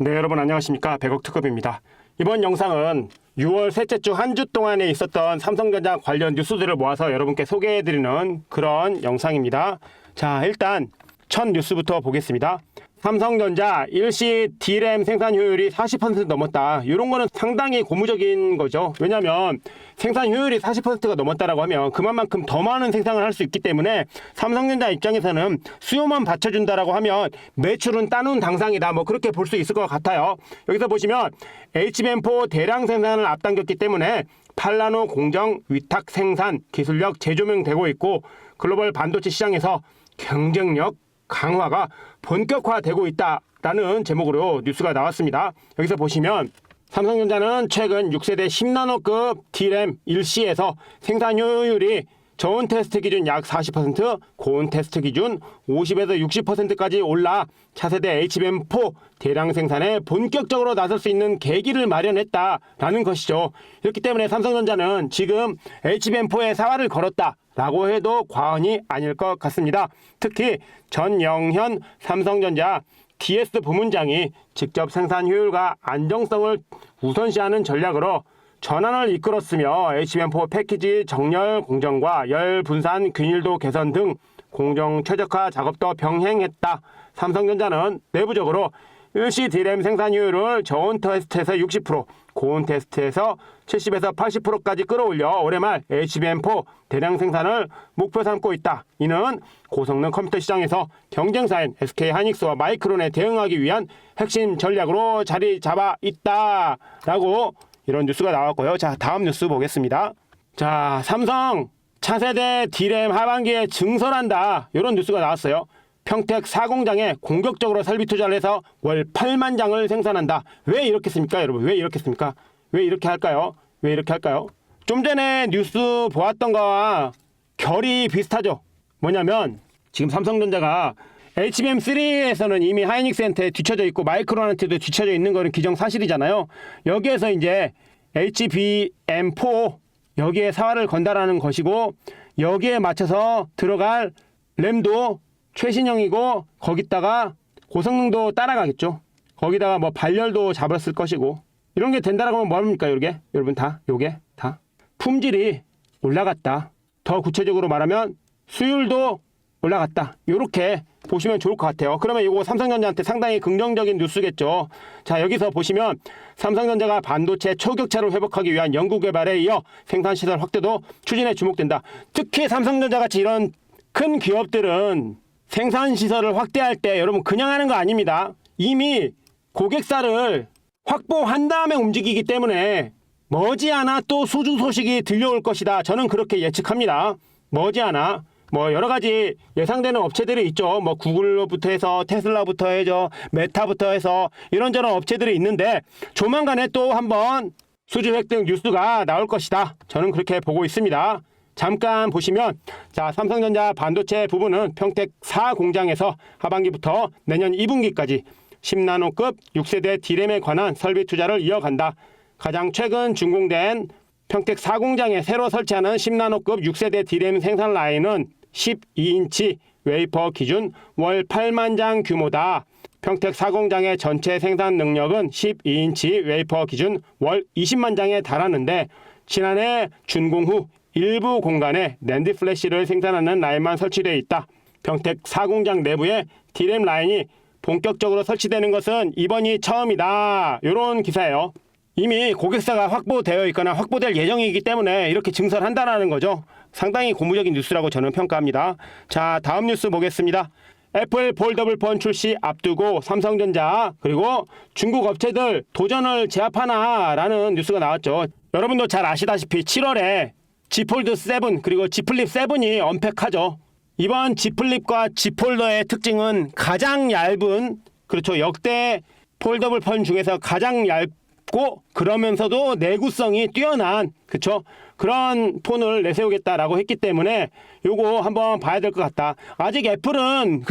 네, 여러분 안녕하십니까. 백억특급입니다. 이번 영상은 6월 셋째 주 한 주 동안에 있었던 삼성전자 관련 뉴스들을 모아서 여러분께 소개해드리는 그런 영상입니다. 자, 일단 첫 뉴스부터 보겠습니다. 삼성전자 일시 D램 생산 효율이 40% 넘었다. 이런 거는 상당히 고무적인 거죠. 왜냐하면 생산 효율이 40%가 넘었다라고 하면 그만큼 더 많은 생산을 할 수 있기 때문에 삼성전자 입장에서는 수요만 받쳐준다라고 하면 매출은 따놓은 당상이다. 뭐 그렇게 볼 수 있을 것 같아요. 여기서 보시면 HBM4 대량 생산을 앞당겼기 때문에 8나노 공정 위탁 생산 기술력 재조명되고 있고 글로벌 반도체 시장에서 경쟁력 강화가 본격화되고 있다라는 제목으로 뉴스가 나왔습니다. 여기서 보시면 삼성전자는 최근 6세대 10나노급 D램 일시에서 생산 효율이 저온 테스트 기준 약 40%, 고온 테스트 기준 50에서 60%까지 올라 차세대 HBM4 대량 생산에 본격적으로 나설 수 있는 계기를 마련했다라는 것이죠. 이렇기 때문에 삼성전자는 지금 HBM4에 사활을 걸었다 라고 해도 과언이 아닐 것 같습니다. 특히 전영현 삼성전자 DS 부문장이 직접 생산 효율과 안정성을 우선시하는 전략으로 전환을 이끌었으며 HBM4 패키지 정렬 공정과 열 분산 균일도 개선 등 공정 최적화 작업도 병행했다. 삼성전자는 내부적으로 일시 D램 생산 효율을 저온 테스트에서 60%, 고온 테스트에서 70에서 80%까지 끌어올려 올해 말 HBM4 대량 생산을 목표 삼고 있다. 이는 고성능 컴퓨터 시장에서 경쟁사인 SK하이닉스와 마이크론에 대응하기 위한 핵심 전략으로 자리 잡아 있다라고 이런 뉴스가 나왔고요. 자, 다음 뉴스 보겠습니다. 자, 삼성 차세대 D램 하반기에 증설한다. 이런 뉴스가 나왔어요. 평택 4공장에 공격적으로 설비 투자를 해서 월 8만 장을 생산한다. 왜 이렇게 씁니까, 여러분? 왜 이렇게 씁니까? 왜 이렇게 할까요? 왜 이렇게 할까요? 좀 전에 뉴스 보았던 거와 결이 비슷하죠. 뭐냐면 지금 삼성전자가 HBM3에서는 이미 하이닉스한테 뒤쳐져 있고 마이크론한테도 뒤쳐져 있는 거는 기정사실이잖아요. 여기에서 이제 HBM4 여기에 사활을 건다라는 것이고 여기에 맞춰서 들어갈 램도 최신형이고 거기다가 고성능도 따라가겠죠. 거기다가 뭐 발열도 잡았을 것이고 이런 게 된다라고 하면 뭐합니까? 이게 여러분 다 요게 다 품질이 올라갔다. 더 구체적으로 말하면 수율도 올라갔다. 이렇게 보시면 좋을 것 같아요. 그러면 이거 삼성전자한테 상당히 긍정적인 뉴스겠죠. 자, 여기서 보시면 삼성전자가 반도체 초격차를 회복하기 위한 연구개발에 이어 생산시설 확대도 추진에 주목된다. 특히 삼성전자 같이 이런 큰 기업들은 생산시설을 확대할 때 여러분 그냥 하는 거 아닙니다. 이미 고객사를 확보한 다음에 움직이기 때문에 머지않아 또 수주 소식이 들려올 것이다. 저는 그렇게 예측합니다. 머지않아 뭐 여러 가지 예상되는 업체들이 있죠. 뭐 구글로부터 해서 테슬라부터 해서 메타부터 해서 이런저런 업체들이 있는데 조만간에 또 한번 수주 획득 뉴스가 나올 것이다. 저는 그렇게 보고 있습니다. 잠깐 보시면 자, 삼성전자 반도체 부분은 평택 4공장에서 하반기부터 내년 2분기까지 10나노급 6세대 D램에 관한 설비 투자를 이어간다. 가장 최근 준공된 평택 4공장에 새로 설치하는 10나노급 6세대 D램 생산 라인은 12인치 웨이퍼 기준 월 8만 장 규모다. 평택 4공장의 전체 생산 능력은 12인치 웨이퍼 기준 월 20만 장에 달하는데 지난해 준공 후 일부 공간에 낸드 플래시를 생산하는 라인만 설치되어 있다. 평택 4공장 내부에 D램 라인이 본격적으로 설치되는 것은 이번이 처음이다. 이런 기사예요. 이미 고객사가 확보되어 있거나 확보될 예정이기 때문에 이렇게 증설한다는 거죠. 상당히 고무적인 뉴스라고 저는 평가합니다. 자, 다음 뉴스 보겠습니다. 애플 폴더블폰 출시 앞두고 삼성전자 그리고 중국 업체들 도전을 제압하나라는 뉴스가 나왔죠. 여러분도 잘 아시다시피 7월에 Z 폴드 7 그리고 Z 플립 7이 언팩하죠. 이번 Z 플립과 Z 폴더의 특징은 가장 얇은 그렇죠. 역대 폴더블 폰 중에서 가장 얇고 그러면서도 내구성이 뛰어난 그렇죠. 그런 폰을 내세우겠다라고 했기 때문에 요거 한번 봐야 될 것 같다. 아직 애플은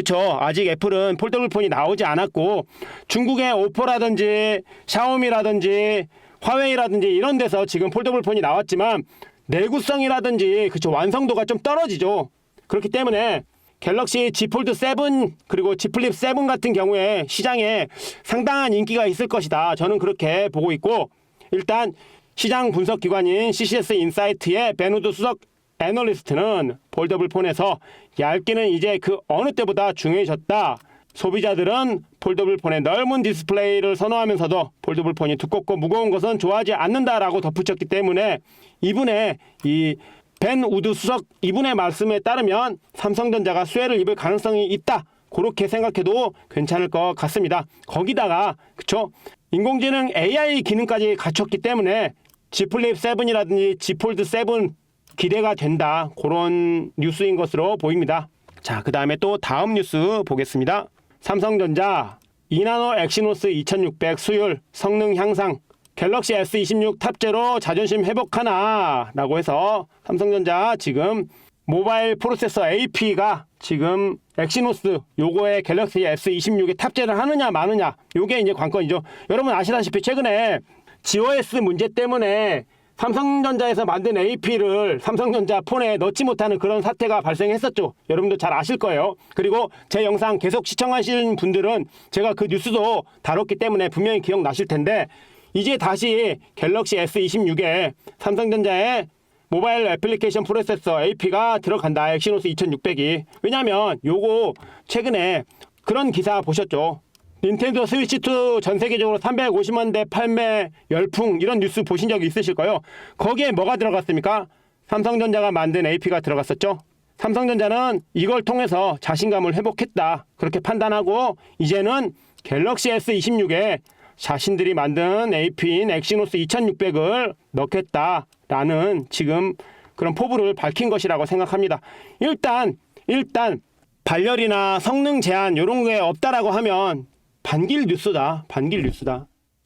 폴더블 폰이 나오지 않았고 중국의 오포라든지 샤오미라든지 화웨이라든지 이런 데서 지금 폴더블 폰이 나왔지만 내구성이라든지 그쵸 완성도가 좀 떨어지죠. 그렇기 때문에 갤럭시 Z 폴드 7 그리고 Z 플립 7 같은 경우에 시장에 상당한 인기가 있을 것이다. 저는 그렇게 보고 있고, 일단 시장 분석 기관인 CCS 인사이트의 베누드 수석 애널리스트는 폴더블 폰에서 얇기는 이제 그 어느 때보다 중요해졌다. 소비자들은 폴더블 폰의 넓은 디스플레이를 선호하면서도 폴더블 폰이 두껍고 무거운 것은 좋아하지 않는다라고 덧붙였기 때문에 이분의 이 벤 우드 수석 이분의 말씀에 따르면 삼성전자가 수혜를 입을 가능성이 있다. 그렇게 생각해도 괜찮을 것 같습니다. 거기다가 그쵸? 인공지능 AI 기능까지 갖췄기 때문에 Z 플립 7이라든지 Z 폴드 7 기대가 된다. 그런 뉴스인 것으로 보입니다. 자, 그 다음에 또 다음 뉴스 보겠습니다. 삼성전자 2나노 엑시노스 2600 수율 성능 향상 갤럭시 S26 탑재로 자존심 회복하나 라고 해서 삼성전자 지금 모바일 프로세서 AP가 지금 엑시노스 요거에 갤럭시 S26에 탑재를 하느냐 마느냐 요게 이제 관건이죠. 여러분 아시다시피 최근에 GOS 문제 때문에 삼성전자에서 만든 AP를 삼성전자 폰에 넣지 못하는 그런 사태가 발생했었죠. 여러분도 잘 아실 거예요. 그리고 제 영상 계속 시청하시는 분들은 제가 그 뉴스도 다뤘기 때문에 분명히 기억나실 텐데 이제 다시 갤럭시 S26에 삼성전자의 모바일 애플리케이션 프로세서 AP가 들어간다. 엑시노스 2600이. 왜냐면 요거 최근에 그런 기사 보셨죠. 닌텐도 스위치2 전 세계적으로 350만 대 판매 열풍 이런 뉴스 보신 적 있으실 거예요. 거기에 뭐가 들어갔습니까? 삼성전자가 만든 AP가 들어갔었죠. 삼성전자는 이걸 통해서 자신감을 회복했다. 그렇게 판단하고 이제는 갤럭시 S26에 자신들이 만든 AP인 엑시노스 2600을 넣겠다라는 지금 그런 포부를 밝힌 것이라고 생각합니다. 일단 발열이나 성능 제한 이런 게 없다라고 하면 반길 뉴스다.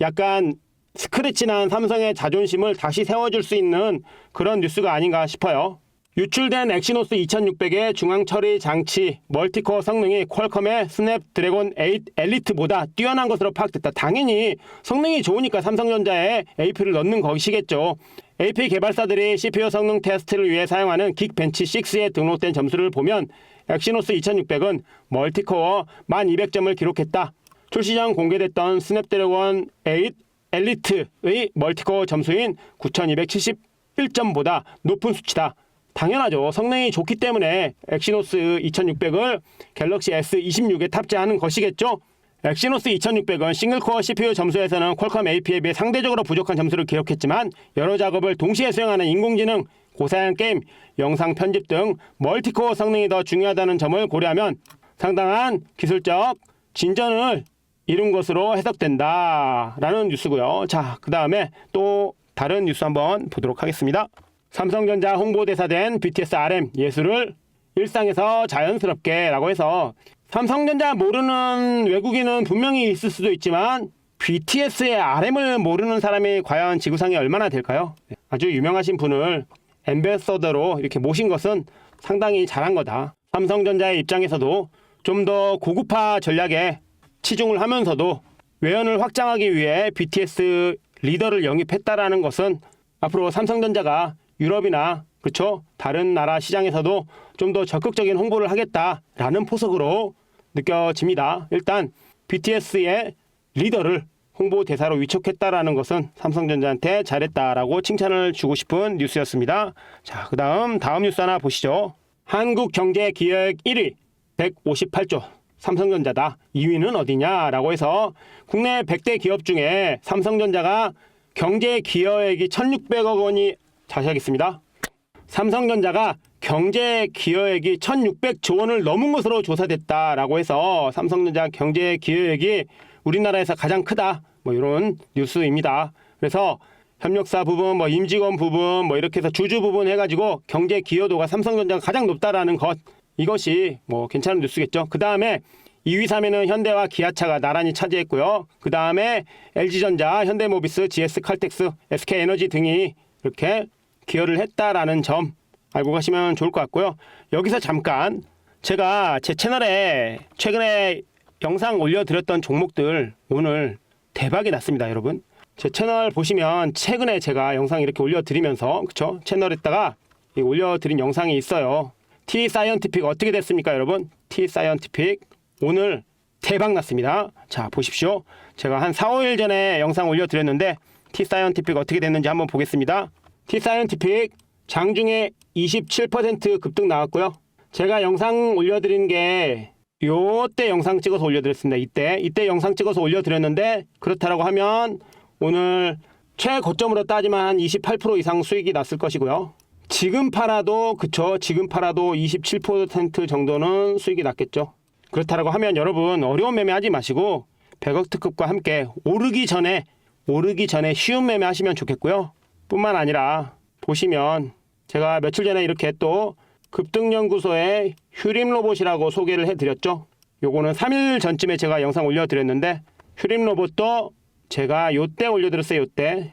약간 스크래치난 삼성의 자존심을 다시 세워줄 수 있는 그런 뉴스가 아닌가 싶어요. 유출된 엑시노스 2600의 중앙 처리 장치 멀티코어 성능이 퀄컴의 스냅드래곤 8 엘리트보다 뛰어난 것으로 파악됐다. 당연히 성능이 좋으니까 삼성전자에 AP를 넣는 것이겠죠. AP 개발사들이 CPU 성능 테스트를 위해 사용하는 긱벤치 6에 등록된 점수를 보면 엑시노스 2600은 멀티코어 1200점을 기록했다. 출시 전 공개됐던 스냅드래곤 8 엘리트의 멀티코어 점수인 9271점보다 높은 수치다. 당연하죠. 성능이 좋기 때문에 엑시노스 2600을 갤럭시 S26에 탑재하는 것이겠죠. 엑시노스 2600은 싱글코어 CPU 점수에서는 퀄컴 AP에 비해 상대적으로 부족한 점수를 기록했지만 여러 작업을 동시에 수행하는 인공지능, 고사양 게임, 영상 편집 등 멀티코어 성능이 더 중요하다는 점을 고려하면 상당한 기술적 진전을 이룬 것으로 해석된다라는 뉴스고요. 자, 그 다음에 또 다른 뉴스 한번 보도록 하겠습니다. 삼성전자 홍보대사 된 BTS RM 예술을 일상에서 자연스럽게 라고 해서 삼성전자 모르는 외국인은 분명히 있을 수도 있지만 BTS의 RM을 모르는 사람이 과연 지구상에 얼마나 될까요? 아주 유명하신 분을 앰베서더로 이렇게 모신 것은 상당히 잘한 거다. 삼성전자의 입장에서도 좀 더 고급화 전략에 치중을 하면서도 외연을 확장하기 위해 BTS 리더를 영입했다라는 것은 앞으로 삼성전자가 유럽이나 그렇죠? 다른 나라 시장에서도 좀 더 적극적인 홍보를 하겠다라는 포석으로 느껴집니다. 일단 BTS의 리더를 홍보대사로 위촉했다라는 것은 삼성전자한테 잘했다라고 칭찬을 주고 싶은 뉴스였습니다. 자, 다음 뉴스 하나 보시죠. 한국경제기획 1위 158조 삼성전자다. 2위는 어디냐라고 해서 국내 100대 기업 중에 삼성전자가 경제기여액이 1,600억 원이 다시 하겠습니다. 삼성전자가 경제기여액이 1,600조 원을 넘은 것으로 조사됐다라고 해서 삼성전자 경제기여액이 우리나라에서 가장 크다. 뭐 이런 뉴스입니다. 그래서 협력사 부분, 뭐 임직원 부분, 뭐 이렇게 해서 주주 부분 해가지고 경제 기여도가 삼성전자가 가장 높다라는 것, 이것이 뭐 괜찮은 뉴스겠죠. 그 다음에 2위, 3위는 현대와 기아차가 나란히 차지했고요. 그 다음에 LG전자, 현대모비스, GS칼텍스, SK에너지 등이 이렇게 기여를 했다라는 점 알고 가시면 좋을 것 같고요. 여기서 잠깐 제가 제 채널에 최근에 영상 올려드렸던 종목들 오늘 대박이 났습니다, 여러분. 제 채널 보시면 최근에 제가 영상 이렇게 올려드리면서 그쵸? 채널에다가 올려드린 영상이 있어요. T사이언티픽 어떻게 됐습니까, 여러분? T사이언티픽 오늘 대박 났습니다. 자, 보십시오. 제가 한 4, 5일 전에 영상 올려드렸는데 T사이언티픽 어떻게 됐는지 한번 보겠습니다. T사이언티픽 장중에 27% 급등 나왔고요. 제가 영상 올려드린 게 요때 영상 찍어서 올려드렸습니다. 이때 영상 찍어서 올려드렸는데 그렇다라고 하면 오늘 최고점으로 따지면 한 28% 이상 수익이 났을 것이고요. 지금 팔아도 그쵸, 지금 팔아도 27% 정도는 수익이 났겠죠. 그렇다라고 하면 여러분 어려운 매매하지 마시고 100억 특급과 함께 오르기 전에 쉬운 매매 하시면 좋겠고요. 뿐만 아니라 보시면 제가 며칠 전에 이렇게 또 급등연구소의 휴림로봇이라고 소개를 해드렸죠. 요거는 3일 전쯤에 제가 영상 올려드렸는데 휴림로봇도 제가 요때 올려드렸어요. 요때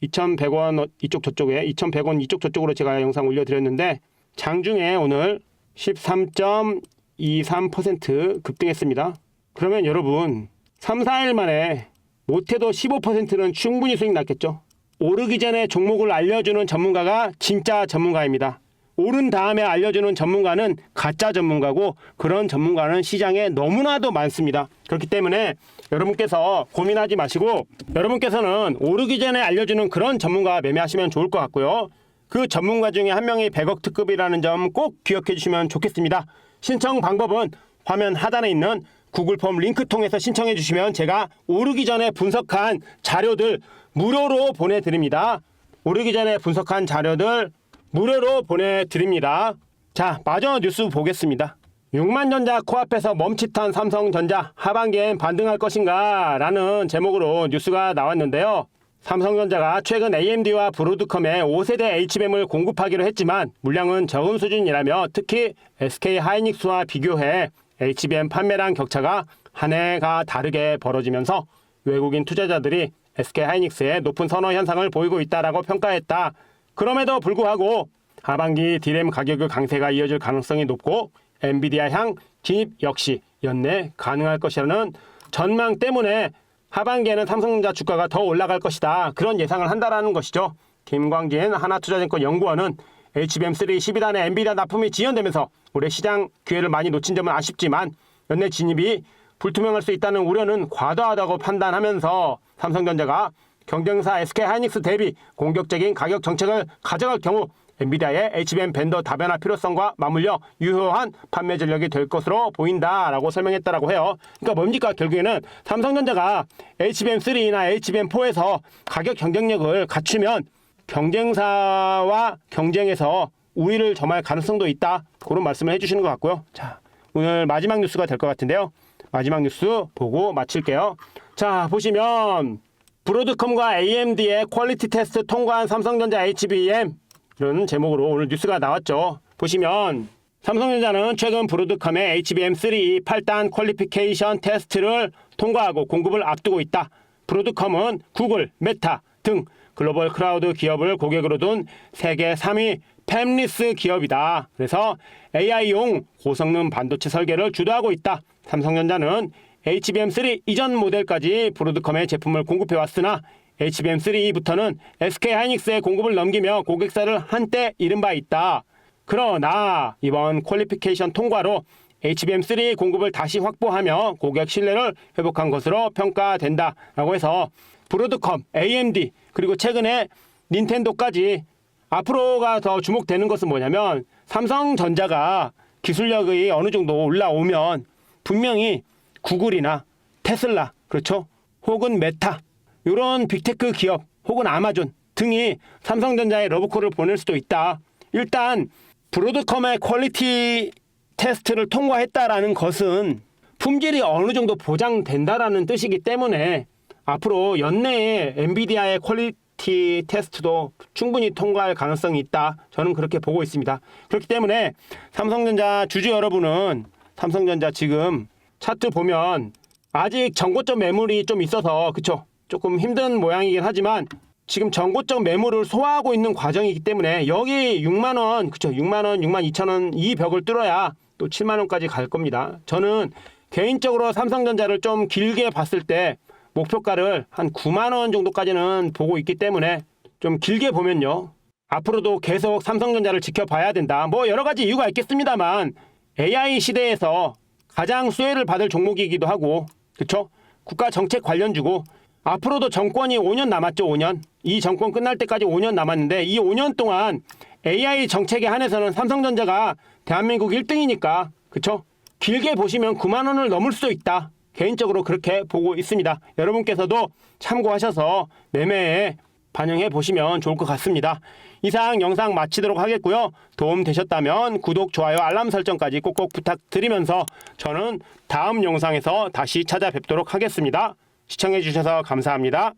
2,100원 이쪽 저쪽에 2,100원 이쪽 저쪽으로 제가 영상 올려드렸는데 장중에 오늘 13.23% 급등했습니다. 그러면 여러분 3, 4일 만에 못해도 15%는 충분히 수익 났겠죠. 오르기 전에 종목을 알려주는 전문가가 진짜 전문가입니다. 오른 다음에 알려주는 전문가는 가짜 전문가고 그런 전문가는 시장에 너무나도 많습니다. 그렇기 때문에 여러분께서 고민하지 마시고 여러분께서는 오르기 전에 알려주는 그런 전문가 매매하시면 좋을 것 같고요. 그 전문가 중에 한 명이 100억 특급이라는 점 꼭 기억해 주시면 좋겠습니다. 신청 방법은 화면 하단에 있는 구글 폼 링크 통해서 신청해 주시면 제가 오르기 전에 분석한 자료들 무료로 보내드립니다. 오르기 전에 분석한 자료들 무료로 보내드립니다. 자, 마저 뉴스 보겠습니다. 6만전자 코앞에서 멈칫한 삼성전자 하반기엔 반등할 것인가 라는 제목으로 뉴스가 나왔는데요. 삼성전자가 최근 AMD와 브로드컴에 5세대 HBM을 공급하기로 했지만 물량은 적은 수준이라며 특히 SK하이닉스와 비교해 HBM 판매량 격차가 한 해가 다르게 벌어지면서 외국인 투자자들이 SK하이닉스의 높은 선호 현상을 보이고 있다라고 평가했다. 그럼에도 불구하고 하반기 D램 가격의 강세가 이어질 가능성이 높고 엔비디아 향 진입 역시 연내 가능할 것이라는 전망 때문에 하반기에는 삼성전자 주가가 더 올라갈 것이다. 그런 예상을 한다라는 것이죠. 김광진 하나투자증권 연구원은 HBM3 12단의 엔비디아 납품이 지연되면서 올해 시장 기회를 많이 놓친 점은 아쉽지만 연내 진입이 불투명할 수 있다는 우려는 과도하다고 판단하면서 삼성전자가 경쟁사 SK하이닉스 대비 공격적인 가격 정책을 가져갈 경우 엔비디아의 HBM 벤더 다변화 필요성과 맞물려 유효한 판매 전략이 될 것으로 보인다라고 설명했다라고 해요. 그러니까 뭡니까? 결국에는 삼성전자가 HBM3나 HBM4에서 가격 경쟁력을 갖추면 경쟁사와 경쟁에서 우위를 점할 가능성도 있다. 그런 말씀을 해주시는 것 같고요. 자, 오늘 마지막 뉴스가 될 것 같은데요. 마지막 뉴스 보고 마칠게요. 자, 보시면 브로드컴과 AMD의 퀄리티 테스트 통과한 삼성전자 HBM 이런 제목으로 오늘 뉴스가 나왔죠. 보시면 삼성전자는 최근 브로드컴의 HBM3 8단 퀄리피케이션 테스트를 통과하고 공급을 앞두고 있다. 브로드컴은 구글, 메타 등 글로벌 클라우드 기업을 고객으로 둔 세계 3위 팹리스 기업이다. 그래서 AI용 고성능 반도체 설계를 주도하고 있다. 삼성전자는 HBM3 이전 모델까지 브로드컴의 제품을 공급해왔으나 HBM3부터는 SK하이닉스의 공급을 넘기며 고객사를 한때 잃은 바 있다. 그러나 이번 퀄리피케이션 통과로 HBM3 공급을 다시 확보하며 고객 신뢰를 회복한 것으로 평가된다. 라고 해서 브로드컴, AMD 그리고 최근에 닌텐도까지 앞으로가 더 주목되는 것은 뭐냐면 삼성전자가 기술력이 어느 정도 올라오면 분명히 구글이나 테슬라 그렇죠? 혹은 메타 이런 빅테크 기업 혹은 아마존 등이 삼성전자에 러브콜을 보낼 수도 있다. 일단 브로드컴의 퀄리티 테스트를 통과했다라는 것은 품질이 어느 정도 보장된다라는 뜻이기 때문에 앞으로 연내에 엔비디아의 퀄리티 테스트도 충분히 통과할 가능성이 있다. 저는 그렇게 보고 있습니다. 그렇기 때문에 삼성전자 주주 여러분은 삼성전자 지금 차트 보면 아직 전고점 매물이 좀 있어서 그쵸? 조금 힘든 모양이긴 하지만 지금 전고점 매물을 소화하고 있는 과정이기 때문에 여기 6만원 그쵸? 6만원, 6만 2천원 이 벽을 뚫어야 또 7만원까지 갈 겁니다. 저는 개인적으로 삼성전자를 좀 길게 봤을 때 목표가를 한 9만원 정도까지는 보고 있기 때문에 좀 길게 보면요. 앞으로도 계속 삼성전자를 지켜봐야 된다. 뭐 여러 가지 이유가 있겠습니다만 AI 시대에서 가장 수혜를 받을 종목이기도 하고, 그쵸? 국가 정책 관련주고, 앞으로도 정권이 5년 남았죠. 5년. 이 정권 끝날 때까지 5년 남았는데 이 5년 동안 AI 정책에 한해서는 삼성전자가 대한민국 1등이니까, 그쵸? 길게 보시면 9만 원을 넘을 수도 있다. 개인적으로 그렇게 보고 있습니다. 여러분께서도 참고하셔서 매매에 반영해 보시면 좋을 것 같습니다. 이상 영상 마치도록 하겠고요. 도움 되셨다면 구독, 좋아요, 알람 설정까지 꼭꼭 부탁드리면서 저는 다음 영상에서 다시 찾아뵙도록 하겠습니다. 시청해 주셔서 감사합니다.